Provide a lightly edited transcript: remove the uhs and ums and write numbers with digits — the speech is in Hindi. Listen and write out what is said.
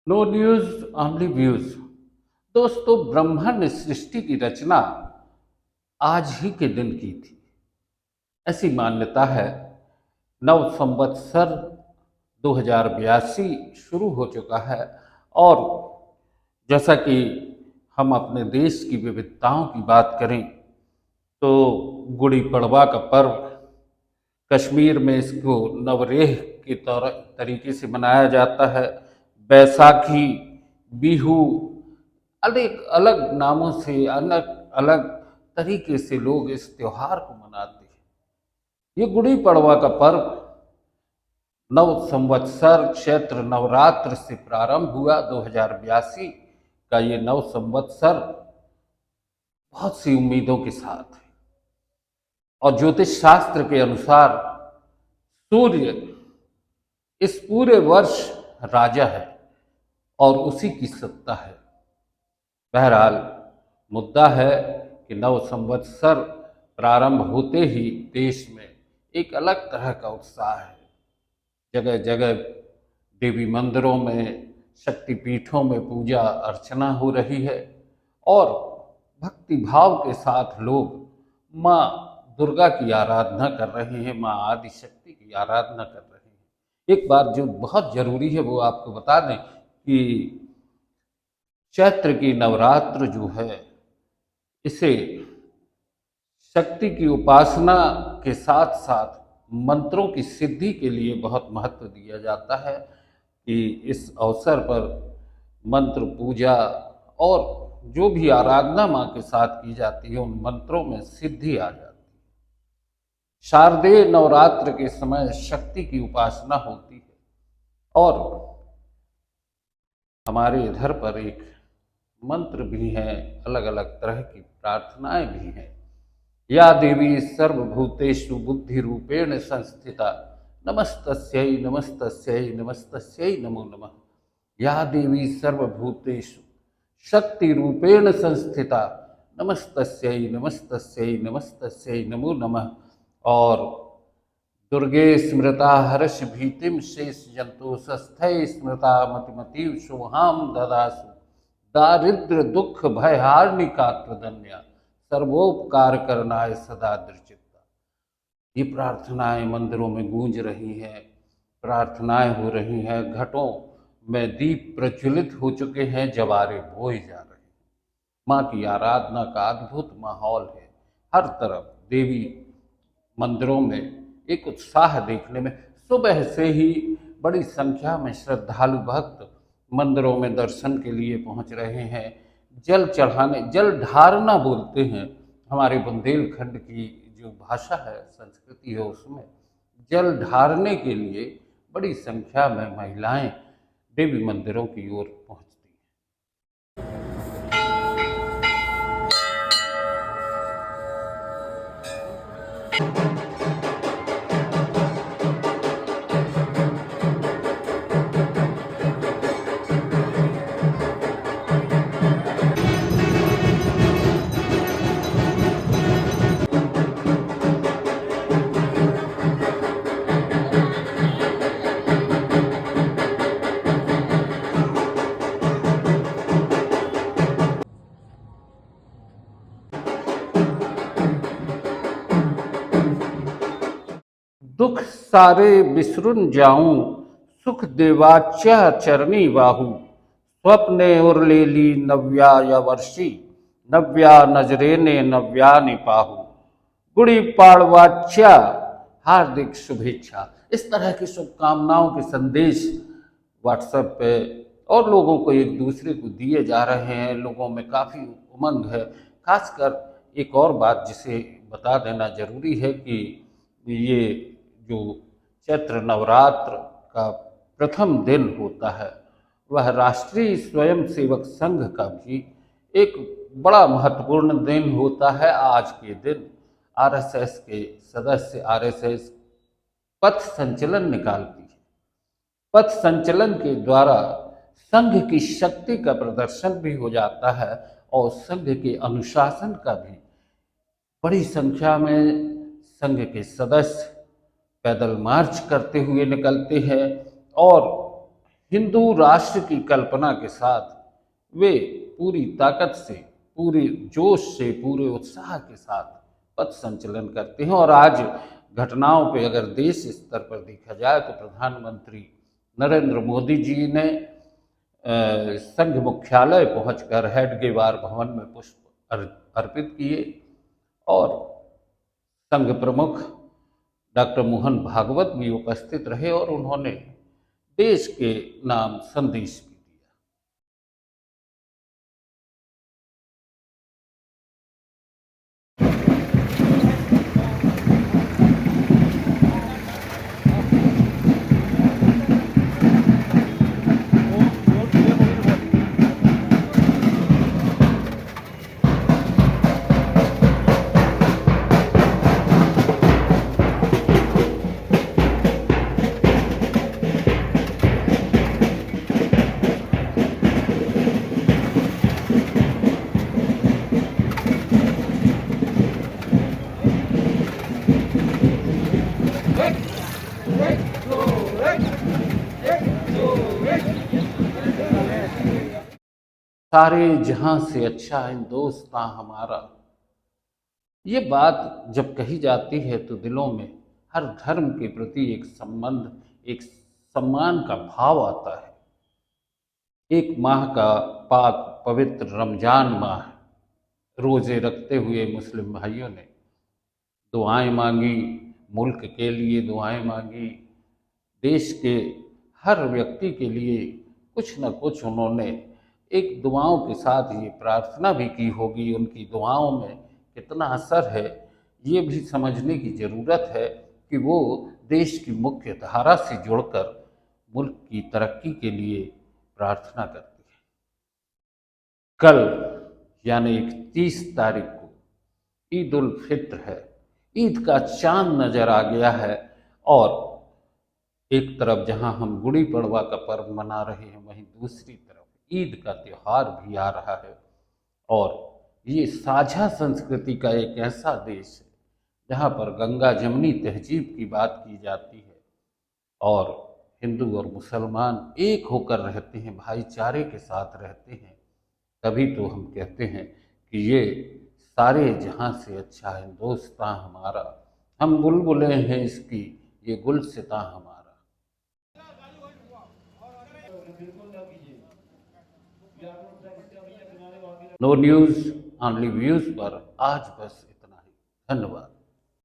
No news only views. दोस्तों, ब्रह्मांड सृष्टि की रचना आज ही के दिन की थी, ऐसी मान्यता है। नव संवत्सर 2082 शुरू हो चुका है। और जैसा कि हम अपने देश की विविधताओं की बात करें तो गुड़ी पड़वा का पर्व कश्मीर में इसको नवरेह के तरीके से मनाया जाता है। बैसाखी, बिहू, अनेक अलग नामों से अलग अलग तरीके से लोग इस त्योहार को मनाते हैं। ये गुड़ी पड़वा का पर्व नव संवत्सर चैत्र नवरात्र से प्रारंभ हुआ। 2082 का ये नव संवत्सर बहुत सी उम्मीदों के साथ है। और ज्योतिष शास्त्र के अनुसार सूर्य इस पूरे वर्ष राजा है और उसी की सत्ता है। बहरहाल, मुद्दा है कि नव संवत्सर प्रारंभ होते ही देश में एक अलग तरह का उत्साह है। जगह जगह देवी मंदिरों में, शक्तिपीठों में पूजा अर्चना हो रही है और भक्ति भाव के साथ लोग माँ दुर्गा की आराधना कर रहे हैं, माँ आदिशक्ति की आराधना कर रहे हैं। एक बात जो बहुत जरूरी है वो आपको बता दें कि चैत्र की नवरात्र जो है, इसे शक्ति की उपासना के साथ साथ मंत्रों की सिद्धि के लिए बहुत महत्व दिया जाता है कि इस अवसर पर मंत्र पूजा और जो भी आराधना माँ के साथ की जाती है उन मंत्रों में सिद्धि आ जाती है। शारदीय नवरात्र के समय शक्ति की उपासना होती है और हमारे इधर पर एक मंत्र भी हैं, अलग अलग तरह की प्रार्थनाएं भी हैं। या देवी सर्वभूतेषु बुद्धि रूपेण संस्थिता नमस्तस्यै नमस्तस्यै नमस्तस्यै नमो नमः। या देवी सर्वभूतेषु शक्ति रूपेण संस्थिता नमस्तस्यै नमस्तस्यै नमस्तस्यै नमो नमः। और दुर्गे स्मृता हर्ष भीतिम शेष जंतु सस्थय स्मृता मतिमतीव शुभाम ददासु दारिद्र दुख भयहारिणिका प्रदन्या सर्वोपकार करनाय सदा दृचित्ता। ये प्रार्थनाएं मंदिरों में गूंज रही हैं, प्रार्थनाएं हो रही हैं, घटों में दीप प्रज्वलित हो चुके हैं, जवारे बोए जा रहे हैं। माँ की आराधना का अद्भुत माहौल है। हर तरफ देवी मंदिरों में एक उत्साह देखने में सुबह से ही बड़ी संख्या में श्रद्धालु भक्त मंदिरों में दर्शन के लिए पहुंच रहे हैं। जल चढ़ाने, जल ढारना बोलते हैं, हमारे बुंदेलखंड की जो भाषा है, संस्कृति है, उसमें जल ढारने के लिए बड़ी संख्या में महिलाएं देवी मंदिरों की ओर पहुंचती हैं। दुख सारे बिसरुन जाऊं सुख देवाच्या चरणी बाहू स्वप्ने उरलेली नव्या या वर्षी नव्या नजरेने नव्या निपाहू गुड़ी पाड़वाच्या हार्दिक शुभेच्छा। इस तरह की शुभकामनाओं के संदेश व्हाट्सएप पे और लोगों को एक दूसरे को दिए जा रहे हैं। लोगों में काफ़ी उमंग है। खासकर एक और बात जिसे बता देना जरूरी है कि ये जो चैत्र नवरात्र का प्रथम दिन होता है, वह राष्ट्रीय स्वयंसेवक संघ का भी एक बड़ा महत्वपूर्ण दिन होता है। आज के दिन आरएसएस के सदस्य, आरएसएस पथ संचलन निकालती है। पथ संचलन के द्वारा संघ की शक्ति का प्रदर्शन भी हो जाता है और संघ के अनुशासन का भी। बड़ी संख्या में संघ के सदस्य पैदल मार्च करते हुए निकलते हैं और हिंदू राष्ट्र की कल्पना के साथ वे पूरी ताकत से, पूरे जोश से, पूरे उत्साह के साथ पथ संचलन करते हैं। और आज घटनाओं पे अगर देश स्तर पर देखा जाए तो प्रधानमंत्री नरेंद्र मोदी जी ने संघ मुख्यालय पहुंचकर हेडगेवार भवन में पुष्प अर्पित किए और संघ प्रमुख डॉक्टर मोहन भागवत भी उपस्थित रहे और उन्होंने देश के नाम संदेश भी दिया। सारे जहां से अच्छा हिंदुस्तां हमारा, ये बात जब कही जाती है तो दिलों में हर धर्म के प्रति एक संबंध, एक सम्मान का भाव आता है। एक माह का पाक पवित्र रमजान माह, रोजे रखते हुए मुस्लिम भाइयों ने दुआएं मांगी, मुल्क के लिए दुआएं मांगी, देश के हर व्यक्ति के लिए कुछ न कुछ उन्होंने एक दुआओं के साथ ये प्रार्थना भी की होगी। उनकी दुआओं में कितना असर है ये भी समझने की ज़रूरत है कि वो देश की मुख्य धारा से जुड़कर मुल्क की तरक्की के लिए प्रार्थना करती है। कल यानी 31 तारीख को ईद उल फित्र है, ईद का चांद नजर आ गया है। और एक तरफ जहां हम गुड़ी पड़वा का पर्व मना रहे हैं, वहीं दूसरी तरफ ईद का त्यौहार भी आ रहा है। और ये साझा संस्कृति का एक ऐसा देश है जहाँ पर गंगा जमनी तहजीब की बात की जाती है और हिंदू और मुसलमान एक होकर रहते हैं, भाईचारे के साथ रहते हैं। तभी तो हम कहते हैं कि ये सारे जहां से अच्छा हिंदुस्तां हमारा, हम बुलबुलें हैं इसकी, ये गुलसितां हमारा। नो न्यूज़ ओनली व्यूज़ पर आज बस इतना ही। धन्यवाद।